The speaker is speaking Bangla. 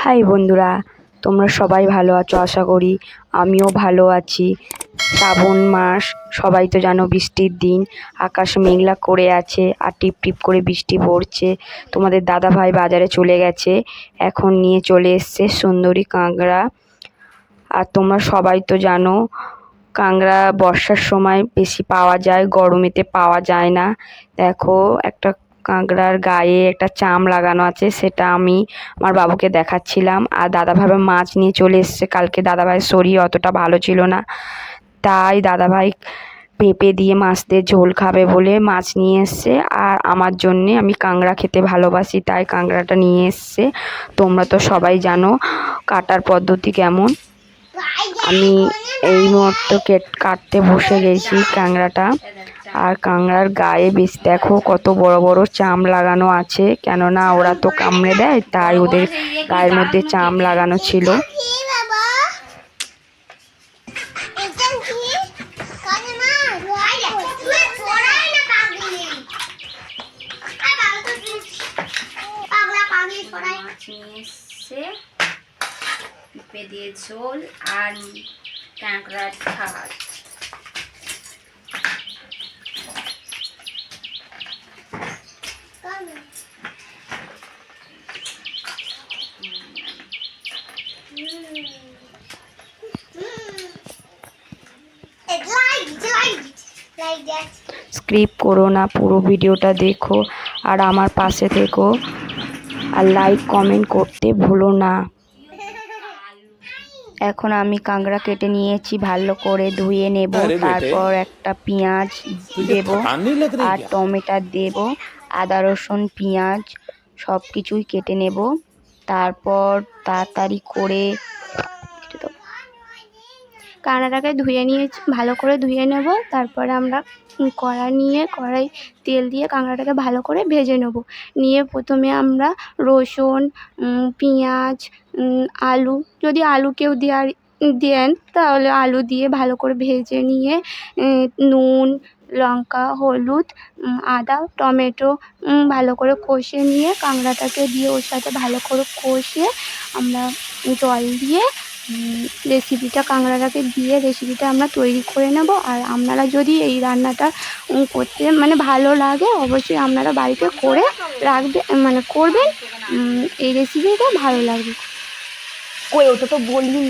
হাই বন্ধুরা, তোমরা সবাই ভালো আছো আশা করি। আমিও ভালো আছি। শ্রাবণ মাস, সবাই তো জানো বৃষ্টির দিন। আকাশ মেঘলা করে আছে আর টিপ টিপ করে বৃষ্টি পড়ছে। তোমাদের দাদাভাই বাজারে চলে গেছে, এখন নিয়ে চলে এসছে সুন্দরী কাঁকড়া। আর তোমরা সবাই তো জানো কাঁকড়া বর্ষার সময় বেশি পাওয়া যায়, গরমেতে পাওয়া যায় না। দেখো, একটা কাঁকড়ার গায়ে একটা চাম লাগানো আছে, সেটা আমি আমার বাবুকে দেখাচ্ছিলাম। আর দাদাভাই মাছ নিয়ে চলে এসছে। কালকে দাদাভাইয়ের শরীর অতটা ভালো ছিল না, তাই দাদাভাই পেঁপে দিয়ে মাছ দিয়ে ঝোল খাবে বলে মাছ নিয়ে এসছে। আর আমার জন্যে, আমি কাঁকড়া খেতে ভালোবাসি তাই কাঁকড়াটা নিয়ে এসছে। তোমরা তো সবাই জানো কাটার পদ্ধতি কেমন। আমি এই মুহূর্তে কাটতে বসে গেছি কাঁকড়াটা। আর কাঁকড়ার গায়ে বেশ দেখো কত বড় বড় চাম লাগানো আছে, কেননা ওরা তো কামড়ে দেয়, তাই ওদের গায়ের মধ্যে চাম লাগানো ছিল। পেঁপে দিয়ে ঝোল আর কাঁকড়ার ঝাল। স্কিপ করো না, পুরো ভিডিওটা দেখো আর আমার পাশে থেকো। আর লাইক কমেন্ট করতে ভুলো না। এখন আমি কাঁকড়া কেটে নিয়েছি, ভালো করে ধুয়ে নেব। তারপর একটা পেঁয়াজ দেব আর টমেটো দেব, আদা রসুন পেঁয়াজ সব কিছুই কেটে নেব। তারপর তাড়াতাড়ি করে কাঁকড়াটাকে ধুয়ে নিয়েছি, ভালো করে ধুয়ে নেব। তারপরে আমরা কড়াই তেল দিয়ে কাঁকড়াটাকে ভালো করে ভেজে নেব। নিয়ে প্রথমে আমরা রসুন, পেঁয়াজ, আলু, যদি আলু কেউ দেন তাহলে আলু দিয়ে ভালো করে ভেজে নিয়ে নুন, লঙ্কা, হলুদ, আদা, টমেটো ভালো করে কষে নিয়ে কাঁকড়াটাকে দিয়ে ওর সাথে ভালো করে কষে আমরা জল দিয়ে কাঁকড়াটাকে দিয়ে রেসিপিটা আমরা তৈরি করে নেব। আর আপনারা যদি এই রান্নাটা করতে ভালো লাগে, অবশ্যই আপনারা বাড়িতে করে করবেন। এই রেসিপিটা ভালো লাগবে। ওটা তো বলিনি।